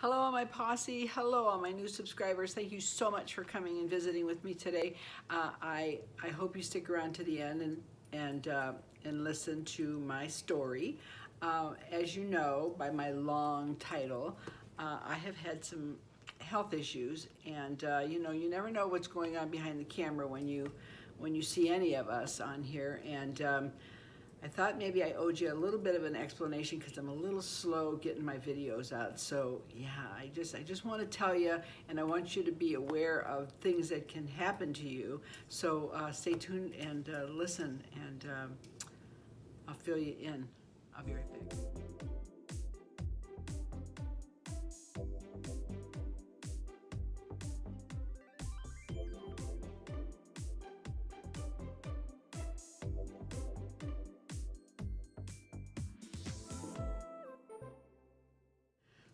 Hello, all my posse. Hello, all my new subscribers. Thank you so much for coming and visiting with me today. I hope you stick around to the end and listen to my story. As you know by my long title, I have had some health issues, and you never know what's going on behind the camera when you see any of us on here. And I thought maybe I owed you a little bit of an explanation because I'm a little slow getting my videos out. So yeah, I just want to tell you, and I want you to be aware of things that can happen to you. So stay tuned and listen, and I'll fill you in. I'll be right back.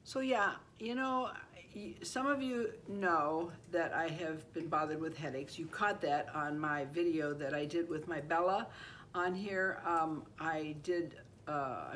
So yeah, some of you know that I have been bothered with headaches. You caught that on my video that I did with my Bella on here. I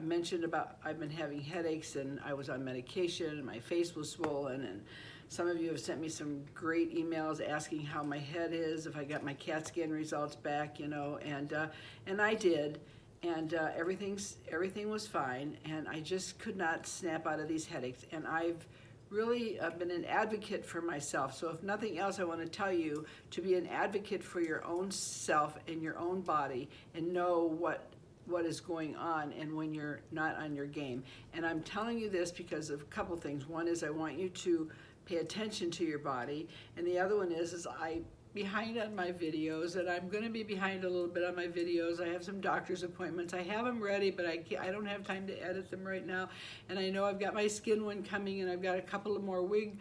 mentioned about I've been having headaches, and I was on medication, and my face was swollen, and some of you have sent me some great emails asking how my head is, if I got my CAT scan results back, and I did. And everything was fine, and I just could not snap out of these headaches. And I've really been an advocate for myself. So if nothing else, I want to tell you to be an advocate for your own self and your own body, and know what is going on and when you're not on your game. And I'm telling you this because of a couple things. One is I want you to pay attention to your body, and the other one is I behind on my videos, and I'm going to be behind a little bit on my videos. I have some doctor's appointments. I have them ready, but I don't have time to edit them right now. And I know I've got my skin one coming, and I've got a couple of more wig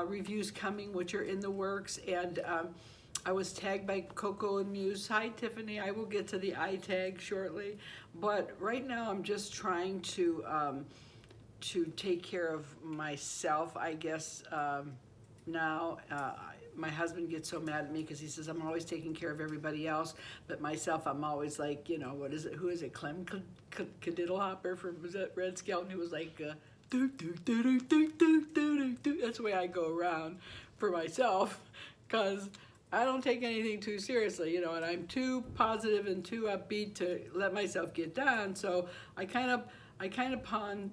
reviews coming, which are in the works. And I was tagged by Coco and Muse. Hi, Tiffany. I will get to the eye tag shortly. But right now I'm just trying to take care of myself, I guess, now. My husband gets so mad at me because he says I'm always taking care of everybody else, but myself, I'm always like, what is it? Who is it? Clem Cadiddlehopper from, was that Red Skelton, who was like, do, do, do, do, do, do, do, do. That's the way I go around for myself, because I don't take anything too seriously, and I'm too positive and too upbeat to let myself get down. So I kind of pawn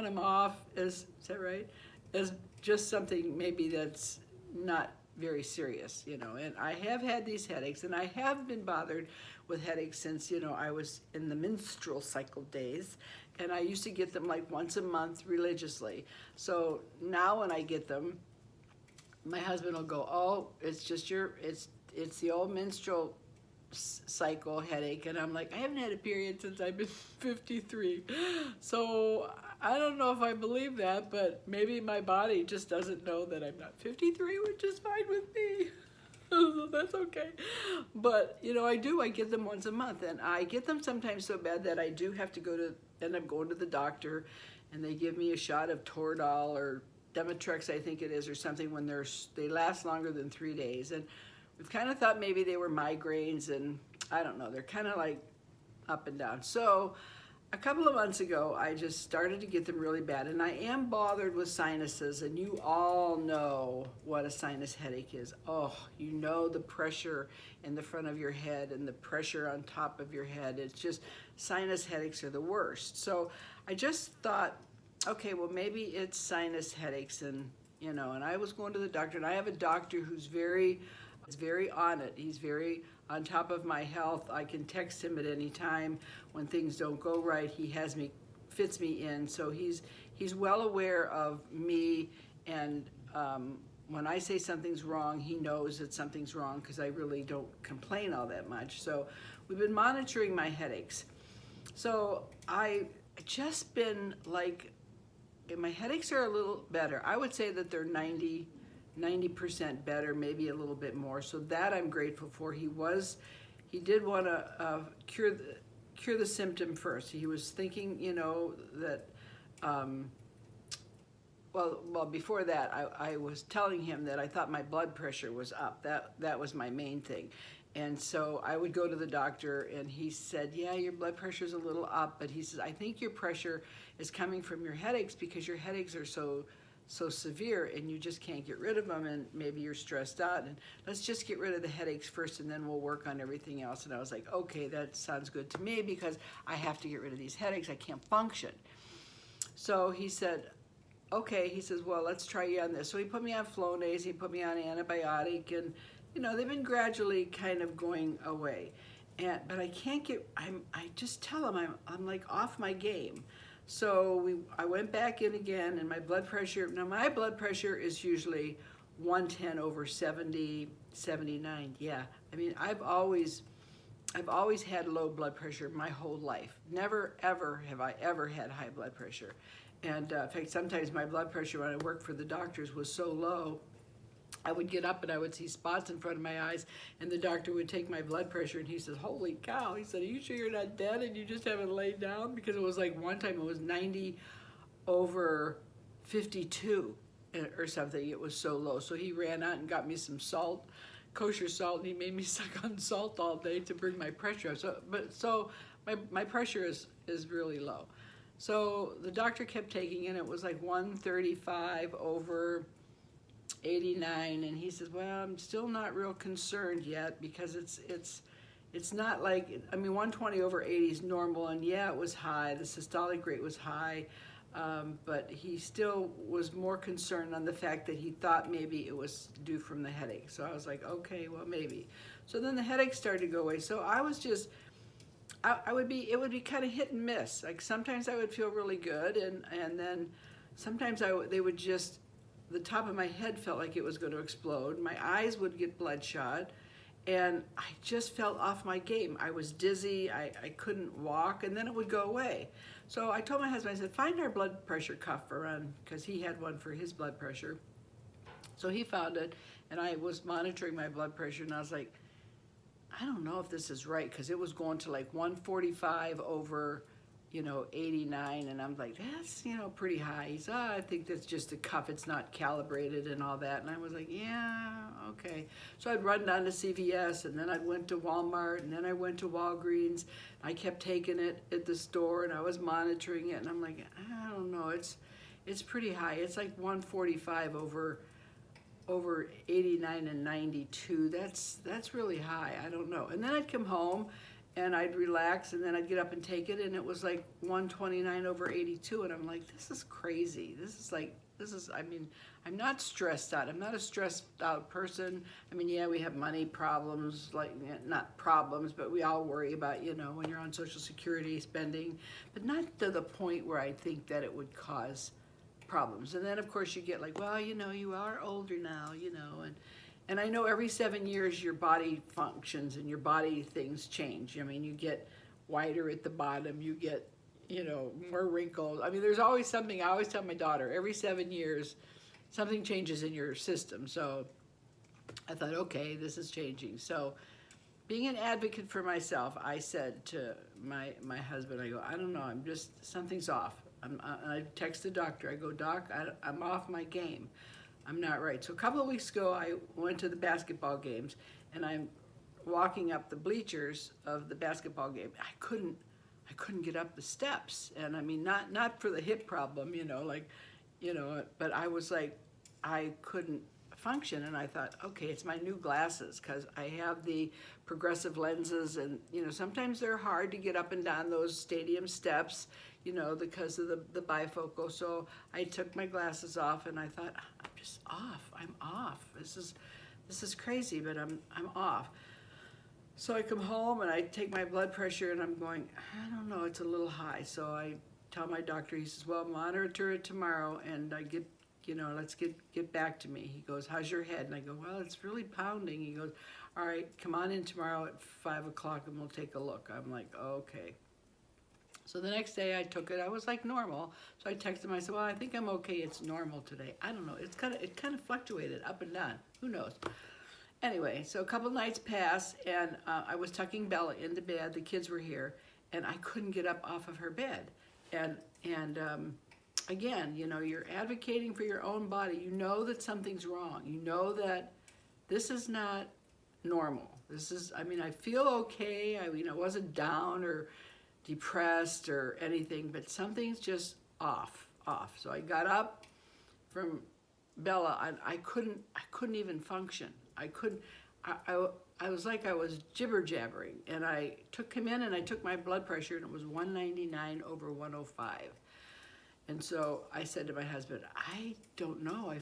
him off as, is that right? As just something maybe that's not very serious, and I have had these headaches, and I have been bothered with headaches since, I was in the menstrual cycle days, and I used to get them like once a month religiously. So now when I get them, my husband will go, oh, it's just it's the old menstrual cycle headache, and I'm like, I haven't had a period since I've been 53. So I don't know if I believe that, but maybe my body just doesn't know that I'm not 53, which is fine with me. So that's okay. But I get them once a month, and I get them sometimes so bad that I do have to end up going to the doctor, and they give me a shot of Toradol or Demetrex, I think it is, or something, when they last longer than 3 days. And we've kind of thought maybe they were migraines, and I don't know, they're kind of like up and down. So a couple of months ago, I just started to get them really bad, and I am bothered with sinuses, and you all know what a sinus headache is. Oh, the pressure in the front of your head and the pressure on top of your head. It's just, sinus headaches are the worst. So I just thought, okay, well, maybe it's sinus headaches, and I was going to the doctor, and I have a doctor who's very on it. He's very on top of my health. I can text him at any time when things don't go right. He fits me in, so he's well aware of me, and when I say something's wrong, he knows that something's wrong, because I really don't complain all that much. So we've been monitoring my headaches. So I just been like, my headaches are a little better. I would say that they're 90% better, maybe a little bit more. So that I'm grateful for. He did want to cure the symptom first. He was thinking, that, well, before that, I was telling him that I thought my blood pressure was up. That was my main thing. And so I would go to the doctor, and he said, yeah, your blood pressure's a little up, but he says, I think your pressure is coming from your headaches because your headaches are so severe and you just can't get rid of them, and maybe you're stressed out, and let's just get rid of the headaches first and then we'll work on everything else. And I was like, okay, that sounds good to me because I have to get rid of these headaches. I can't function. So he said, okay, he says, well, let's try you on this. So he put me on Flonase, he put me on antibiotic, and they've been gradually kind of going away. But I can't get, I just tell him I'm like off my game. So I went back in again, and my blood pressure, now my blood pressure is usually 110 over 70, 79. Yeah, I mean, I've always had low blood pressure my whole life. Never, ever have I ever had high blood pressure. And in fact, sometimes my blood pressure when I worked for the doctors was so low, I would get up and I would see spots in front of my eyes, and the doctor would take my blood pressure and he says, holy cow, he said, are you sure you're not dead and you just haven't laid down? Because it was like one time it was 90 over 52 or something. It was so low. So he ran out and got me some salt, kosher salt, and he made me suck on salt all day to bring my pressure up. So my pressure is really low. So the doctor kept taking it. It was like 135 over 89, and he says, well, I'm still not real concerned yet because it's not like, I mean, 120 over 80 is normal, and yeah, it was high. The systolic rate was high, but he still was more concerned on the fact that he thought maybe it was due from the headache. So I was like, okay, well, maybe. So then the headache started to go away. So I was just, it would be kind of hit and miss. Like sometimes I would feel really good, and then sometimes they would just, the top of my head felt like it was going to explode. My eyes would get bloodshot, and I just felt off my game. I was dizzy, I couldn't walk, and then it would go away. So I told my husband, I said, find our blood pressure cuff around, because he had one for his blood pressure. So he found it, and I was monitoring my blood pressure, and I was like, I don't know if this is right, because it was going to like 145 over 89, and I'm like, that's, pretty high. He said, I think that's just a cuff, it's not calibrated and all that. And I was like, yeah, okay. So I'd run down to CVS, and then I went to Walmart, and then I went to Walgreens. I kept taking it at the store, and I was monitoring it, and I'm like, I don't know, it's pretty high. It's like 145 over 89 and 92. That's really high. I don't know. And then I'd come home and I'd relax, and then I'd get up and take it, and it was like 129 over 82, and I'm like, this is crazy. I mean, I'm not stressed out. I'm not a stressed out person. I mean, yeah, we have money problems, like, not problems, but we all worry about, when you're on Social Security spending, but not to the point where I think that it would cause problems. And then, of course, you get like, well, you are older now, and I know every 7 years your body functions and your body things change. I mean, you get whiter at the bottom, you get, more wrinkles. I mean, there's always something. I always tell my daughter, every 7 years, something changes in your system. So I thought, okay, this is changing. So being an advocate for myself, I said to my husband, I go, I don't know, something's off. I text the doctor, I go, Doc, I'm off my game. I'm not right. So a couple of weeks ago, I went to the basketball games, and I'm walking up the bleachers of the basketball game. I couldn't get up the steps, and I mean, not for the hip problem, but I was like, I couldn't function, and I thought, okay, it's my new glasses, because I have the progressive lenses, and sometimes they're hard to get up and down those stadium steps, because of the bifocal. So I took my glasses off, and I thought, I'm just off. I'm off. This is crazy, but I'm off. So I come home, and I take my blood pressure, and I'm going, I don't know, it's a little high. So I tell my doctor, he says, well, monitor it tomorrow, and I get, let's get back to me. He goes, how's your head? And I go, well, it's really pounding. He goes, all right, come on in tomorrow at 5 o'clock, and we'll take a look. I'm like, okay. So the next day I took it, I was like normal. So I texted him, I said, well, I think I'm okay, it's normal today. I don't know, it kind of fluctuated up and down, who knows. Anyway, so a couple nights passed, and I was tucking Bella into bed, the kids were here, and I couldn't get up off of her bed. And again, you're advocating for your own body, you know that something's wrong, you know that this is not normal. I mean, I feel okay. I mean, I wasn't down or depressed or anything, but something's just off. So I got up from Bella, and I couldn't even function. I was like I was jibber jabbering, and I him in and I took my blood pressure, and it was 199 over 105. And so I said to my husband, I don't know.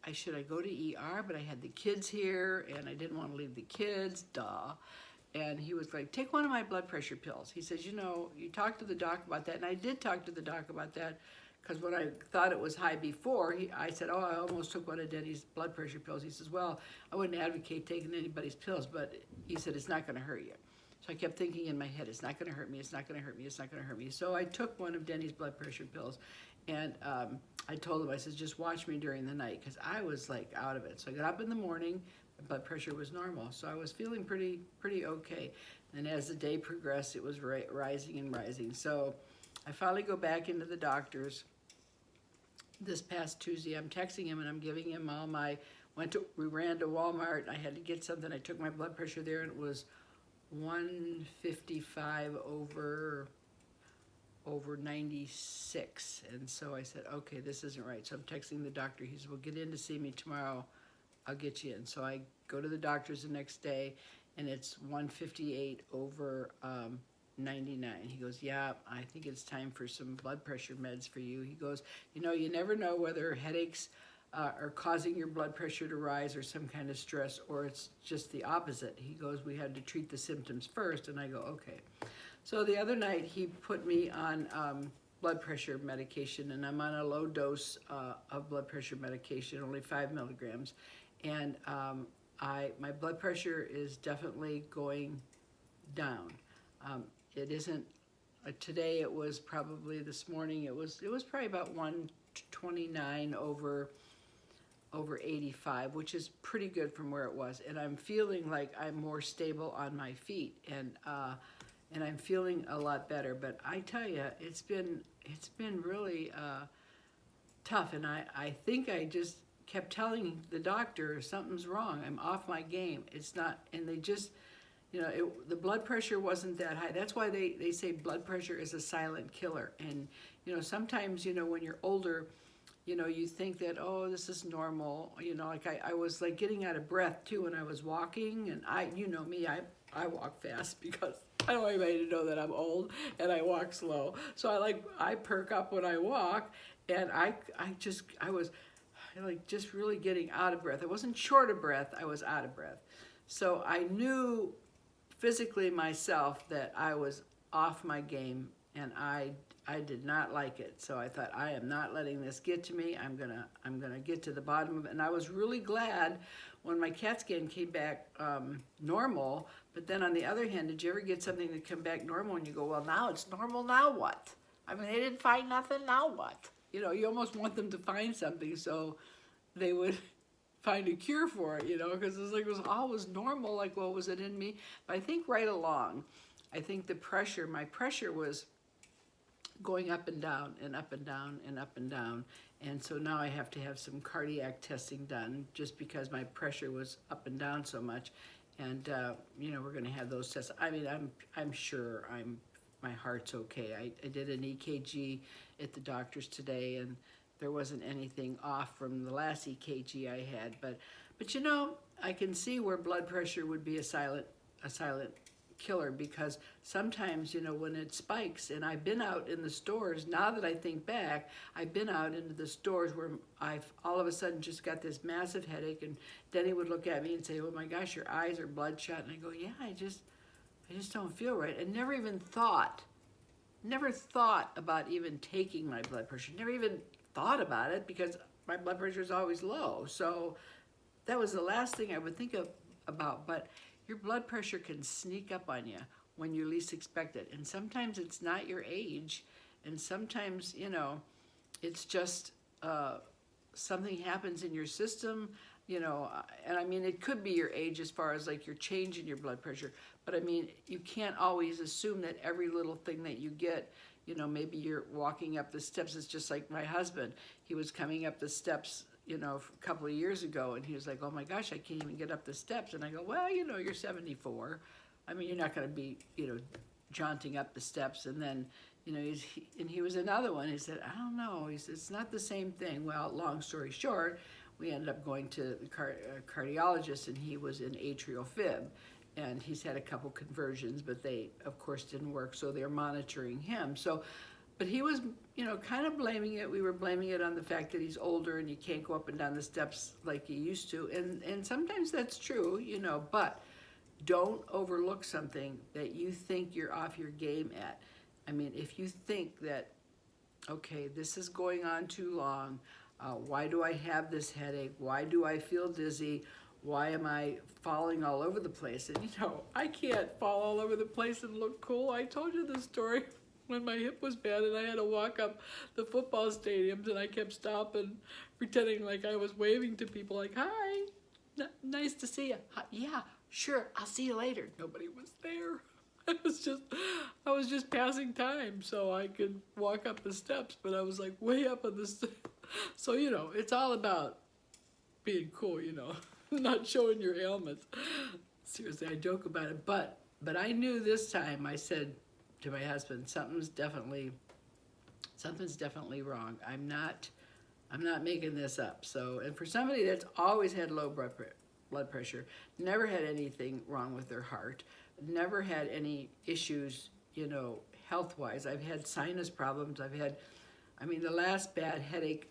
I should I go to ER, but I had the kids here, and I didn't want to leave the kids, duh. And he was like, take one of my blood pressure pills. He says, you know, you talked to the doc about that. And I did talk to the doc about that, because when I thought it was high before, I said, oh, I almost took one of Denny's blood pressure pills. He says, well, I wouldn't advocate taking anybody's pills, but he said, it's not going to hurt you. So I kept thinking in my head, it's not going to hurt me, it's not going to hurt me, it's not going to hurt me. So I took one of Denny's blood pressure pills, and I told him, I said, just watch me during the night, because I was like out of it. So I got up in the morning, my blood pressure was normal, so I was feeling pretty okay. And as the day progressed, it was rising and rising. So I finally go back into the doctor's this past Tuesday. I'm texting him and I'm giving him all my, we ran to Walmart, I had to get something, I took my blood pressure there, and it was 155 over 96. And so I said, okay, this isn't right. So I'm texting the doctor. He said, well, get in to see me tomorrow, I'll get you in. So I go to the doctor's the next day, and it's 158 over 99. He goes, yeah, I think it's time for some blood pressure meds for you. He goes, you know, you never know whether headaches are causing your blood pressure to rise, or some kind of stress, or it's just the opposite. He goes, we had to treat the symptoms first. And I go, okay. So the other night he put me on blood pressure medication, and I'm on a low dose of blood pressure medication, only 5 milligrams. And my blood pressure is definitely going down. It isn't, today it was probably, this morning it was probably about 129 over 85, which is pretty good from where it was. And I'm feeling like I'm more stable on my feet, and I'm feeling a lot better. But I tell you, it's been really tough, and I think I just kept telling the doctor something's wrong. I'm off my game. It's not, and they just, you know, the blood pressure wasn't that high. That's why they say blood pressure is a silent killer. And, you know, sometimes, you know, when you're older, you know, you think that, oh, this is normal. You know, like I was like getting out of breath too when I was walking, and you know me, I walk fast because I don't want anybody to know that I'm old, and I walk slow. So I perk up when I walk, and I was like just really getting out of breath. I wasn't short of breath, I was out of breath. So I knew physically myself that I was off my game, and I did not like it. So I thought, I am not letting this get to me. I'm gonna get to the bottom of it. And I was really glad when my CAT scan came back normal. But then on the other hand, did you ever get something that come back normal and you go, well, now it's normal, now what? I mean, they didn't find nothing, now what? You know, you almost want them to find something so they would find a cure for it, you know, because it's like it was always normal, like what was it in me? But I think right along, I think my pressure was going up and down and up and down and up and down. And so now I have to have some cardiac testing done just because my pressure was up and down so much. And, you know, we're going to have those tests. I mean, I'm sure my heart's okay. I did an EKG at the doctor's today, and there wasn't anything off from the last EKG I had. But you know, I can see where blood pressure would be a silent killer, because sometimes, you know, when it spikes, and I've been out in the stores, now that I think back, I've been out into the stores where I've all of a sudden just got this massive headache, and Denny would look at me and say, oh my gosh, your eyes are bloodshot. And I go, yeah, I just don't feel right. And never thought about even taking my blood pressure, never even thought about it, because my blood pressure is always low. So that was the last thing I would think about. But your blood pressure can sneak up on you when you least expect it. And sometimes it's not your age, and sometimes, you know, it's just something happens in your system, you know, and I mean, it could be your age as far as like your change in your blood pressure, but I mean, you can't always assume that every little thing that you get, you know, maybe you're walking up the steps. It's just like my husband. He was coming up the steps you know, a couple of years ago, and he was like, oh my gosh, I can't even get up the steps. And I go, well, you know, you're 74. I mean, you're not going to be, you know, jaunting up the steps. And then, you know, he was another one. He said, I don't know. He said, it's not the same thing. Well, long story short, we ended up going to the cardiologist, and he was in atrial fib. And he's had a couple conversions, but they, of course, didn't work, so they're monitoring him. So, but he was, you know, kind of blaming it. We were blaming it on the fact that he's older and you can't go up and down the steps like you used to. And sometimes that's true, you know, but don't overlook something that you think you're off your game at. I mean, if you think that, okay, this is going on too long, why do I have this headache? Why do I feel dizzy? Why am I falling all over the place? And you know, I can't fall all over the place and look cool. I told you this story when my hip was bad and I had to walk up the football stadiums, and I kept stopping, pretending like I was waving to people like, hi, nice to see you. Yeah, sure, I'll see you later. Nobody was there. I was just passing time so I could walk up the steps, but I was like way up on the steps. So, you know, it's all about being cool, you know, not showing your ailments. Seriously, I joke about it, but I knew this time. I said to my husband, something's definitely wrong. I'm not making this up. So, and for somebody that's always had low blood pressure, never had anything wrong with their heart, never had any issues, you know, health-wise. I've had sinus problems. I mean, the last bad headache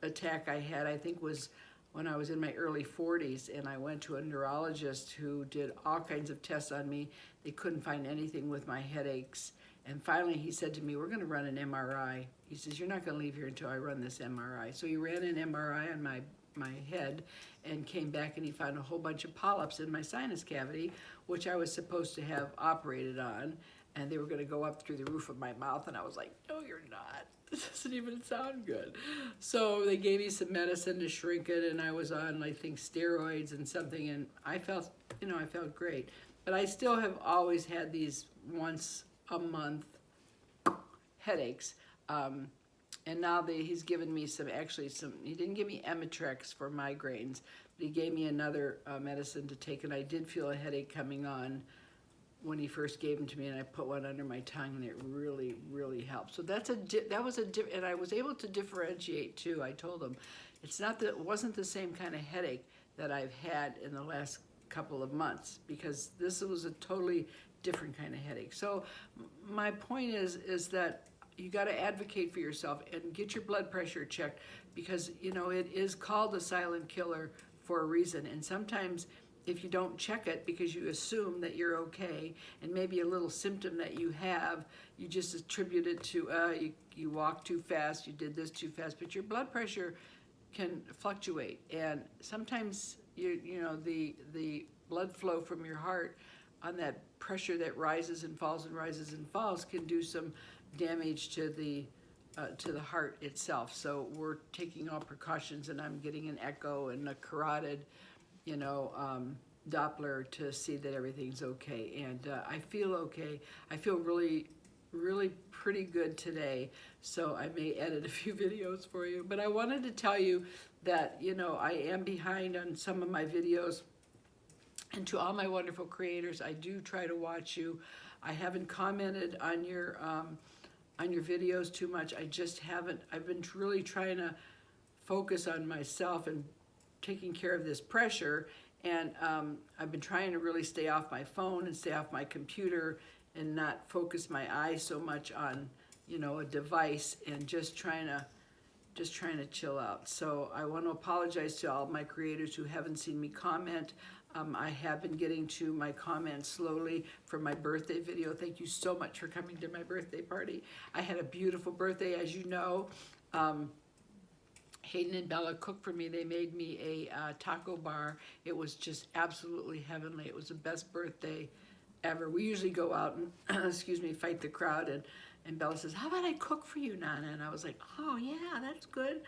attack I had, I think, was when I was in my early 40s, and I went to a neurologist who did all kinds of tests on me. They couldn't find anything with my headaches. And finally he said to me, we're going to run an MRI. He says, you're not going to leave here until I run this MRI. So he ran an MRI on my head and came back, and he found a whole bunch of polyps in my sinus cavity, which I was supposed to have operated on. And they were going to go up through the roof of my mouth. And I was like, no, you're not. This doesn't even sound good. So they gave me some medicine to shrink it, and I was on, I think, steroids and something, and I felt, you know, I felt great. But I still have always had these once a month headaches. And now he's given me he didn't give me Emitrex for migraines, but he gave me another medicine to take, and I did feel a headache coming on when he first gave them to me, and I put one under my tongue, and it really, really helped. So and I was able to differentiate too. I told him, it wasn't the same kind of headache that I've had in the last couple of months, because this was a totally different kind of headache. So my point is that you got to advocate for yourself and get your blood pressure checked, because, you know, it is called a silent killer for a reason. And sometimes if you don't check it because you assume that you're okay, and maybe a little symptom that you have, you just attribute it to, you walk too fast, you did this too fast, but your blood pressure can fluctuate. And sometimes, you know, the blood flow from your heart on that pressure that rises and falls and rises and falls can do some damage to the heart itself. So we're taking all precautions, and I'm getting an echo and a carotid, you know, Doppler to see that everything's okay. And I feel okay. I feel really, really pretty good today. So I may edit a few videos for you. But I wanted to tell you that, you know, I am behind on some of my videos. And to all my wonderful creators, I do try to watch you. I haven't commented on your videos too much. I just haven't. I've been really trying to focus on myself and taking care of this pressure, and I've been trying to really stay off my phone and stay off my computer and not focus my eyes so much on, you know, a device, and just trying to chill out. So I want to apologize to all my creators who haven't seen me comment. I have been getting to my comments slowly for my birthday video. Thank you so much for coming to my birthday party. I had a beautiful birthday, as you know. Hayden and Bella cooked for me. They made me a taco bar. It was just absolutely heavenly. It was the best birthday ever. We usually go out and, excuse me, fight the crowd, and Bella says, how about I cook for you, Nana? And I was like, oh yeah, that's good.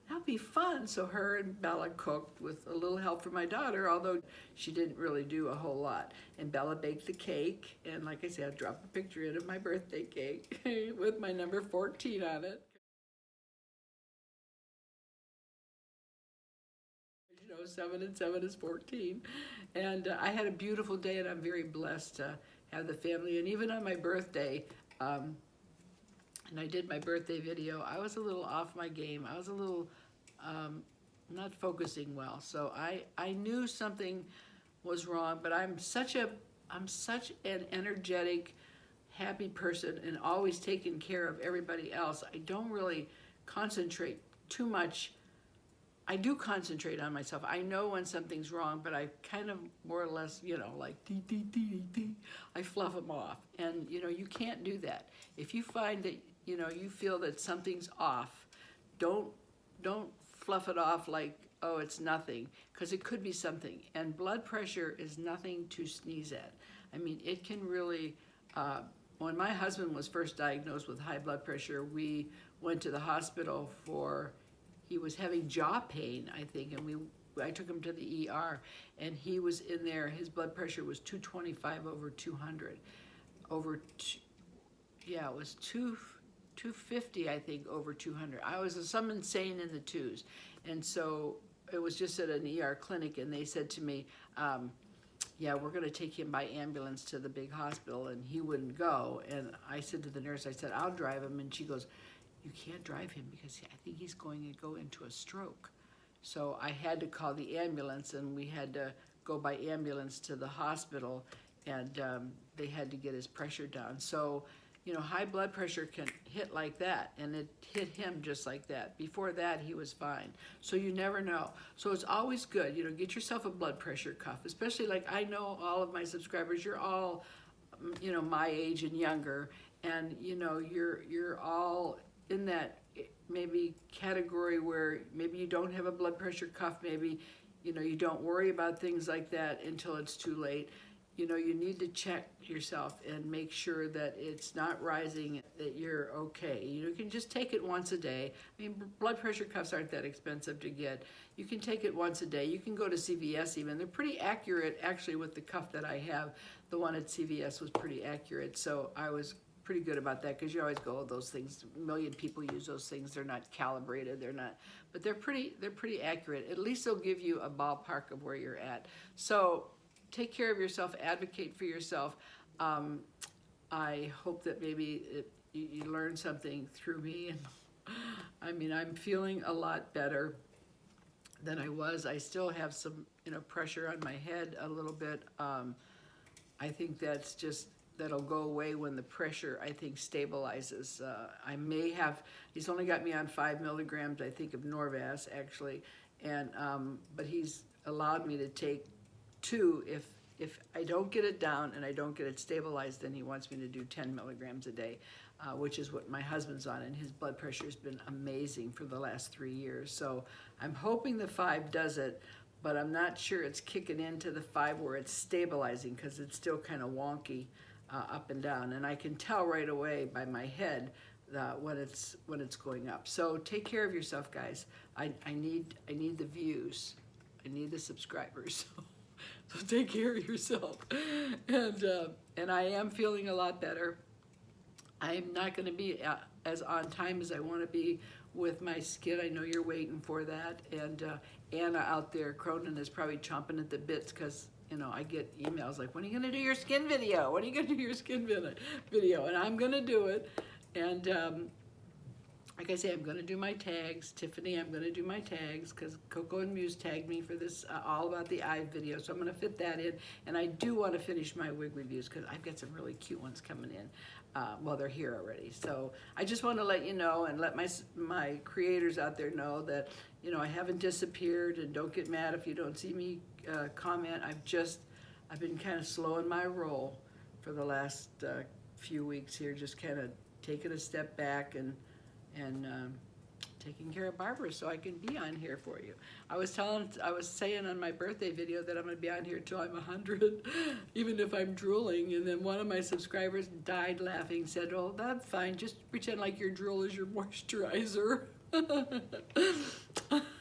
That'll be fun. So her and Bella cooked with a little help from my daughter, although she didn't really do a whole lot. And Bella baked the cake, and like I said, I dropped a picture in of my birthday cake with my number 14 on it. 7 and 7 is 14. And I had a beautiful day, and I'm very blessed to have the family. And even on my birthday, and I did my birthday video, I was a little off my game. I was a little not focusing well. So I knew something was wrong, but I'm such an energetic, happy person and always taking care of everybody else. I don't really concentrate too much. I do concentrate on myself. I know when something's wrong, but I kind of more or less, like I fluff them off. And you can't do that. If you find that you feel that something's off, don't fluff it off like, oh, it's nothing, because it could be something. And blood pressure is nothing to sneeze at. I mean, it can really, when my husband was first diagnosed with high blood pressure, we went to the hospital he was having jaw pain, I think, and I took him to the ER, and he was in there, his blood pressure was 225 over 200. It was 250, I think, over 200. I was some insane in the twos. And so it was just at an ER clinic, and they said to me, yeah, we're going to take him by ambulance to the big hospital, and he wouldn't go. And I said to the nurse, I said, I'll drive him. And she goes, you can't drive him because I think he's going to go into a stroke. So I had to call the ambulance, and we had to go by ambulance to the hospital, and they had to get his pressure down. So, high blood pressure can hit like that, and it hit him just like that. Before that, he was fine. So you never know. So it's always good, get yourself a blood pressure cuff, especially like I know all of my subscribers, you're all, my age and younger, and, you're all in that maybe category where maybe you don't have a blood pressure cuff, maybe, you don't worry about things like that until it's too late. You need to check yourself and make sure that it's not rising, that you're okay. You can just take it once a day. I mean, blood pressure cuffs aren't that expensive to get. You can take it once a day. You can go to CVS even. They're pretty accurate, actually, with the cuff that I have. The one at CVS was pretty accurate, so I was pretty good about that, because you always go, oh, those things, a million people use those things. They're not calibrated. They're not, but they're pretty accurate. At least they'll give you a ballpark of where you're at. So take care of yourself, advocate for yourself. I hope that maybe you learned something through me. And I mean, I'm feeling a lot better than I was. I still have some, pressure on my head a little bit. I think that'll go away when the pressure, I think, stabilizes. I may have, he's only got me on 5 milligrams, I think, of Norvasc, actually. And, but he's allowed me to take 2 if I don't get it down and I don't get it stabilized, then he wants me to do 10 milligrams a day, which is what my husband's on, and his blood pressure has been amazing for the last 3 years. So I'm hoping the 5 does it, but I'm not sure it's kicking into the 5 where it's stabilizing, because it's still kind of wonky up and down, and I can tell right away by my head when it's going up. So take care of yourself, guys. I need the views. I need the subscribers. So take care of yourself. And I am feeling a lot better. I am not going to be as on time as I want to be with my skin. I know you're waiting for that. And Anna out there, Cronin, is probably chomping at the bits, because I get emails like, when are you going to do your skin video? When are you going to do your skin video? And I'm going to do it. And like I say, I'm going to do my tags. Tiffany, I'm going to do my tags, because Coco and Muse tagged me for this all about the eye video. So I'm going to fit that in. And I do want to finish my wig reviews, because I've got some really cute ones coming in. Well, they're here already. So I just want to let you know, and let my creators out there know that, I haven't disappeared, and don't get mad if you don't see me comment. I've been kind of slow in my roll for the last few weeks here, just kind of taking a step back and taking care of Barbara so I can be on here for you. I was saying on my birthday video that I'm going to be on here till I'm 100, even if I'm drooling. And then one of my subscribers died laughing, said, oh, that's fine. Just pretend like your drool is your moisturizer.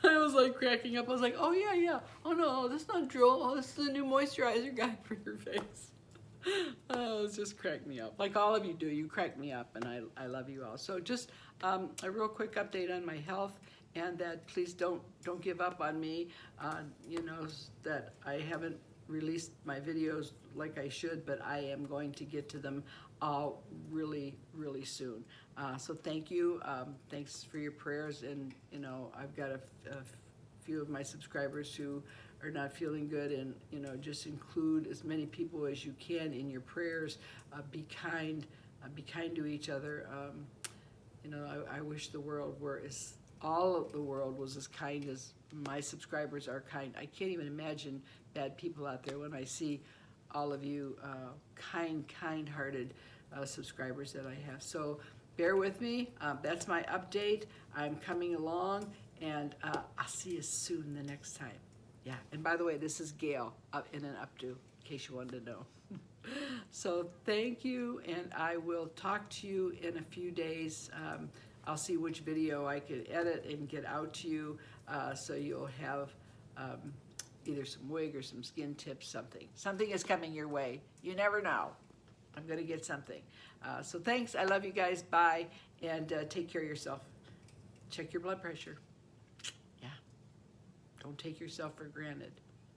I was like cracking up. I was like, oh, yeah. Oh, no, this is not drool. Oh, this is a new moisturizer guide for your face. Oh, it's just cracked me up. Like all of you do, you crack me up, and I love you all. So just a real quick update on my health, and that please don't give up on me. You know, that I haven't released my videos like I should, but I am going to get to them all really soon. So thank you. Thanks for your prayers. And you know, I've got a few of my subscribers who are not feeling good, and you know, just include as many people as you can in your prayers. Be kind to each other. You know, I wish the world were all of the world was as kind as my subscribers are kind. I can't even imagine bad people out there when I see all of you kind-hearted subscribers that I have. So bear with me. That's my update. I'm coming along, and I'll see you soon the next time. Yeah, and by the way, this is Gayle in an updo, in case you wanted to know. So thank you, and I will talk to you in a few days. I'll see which video I could edit and get out to you, so you'll have either some wig or some skin tips, something. Something is coming your way. You never know. I'm gonna get something. So thanks, I love you guys, bye, and take care of yourself. Check your blood pressure. Yeah, don't take yourself for granted.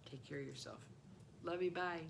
Take care of yourself. Love you, bye.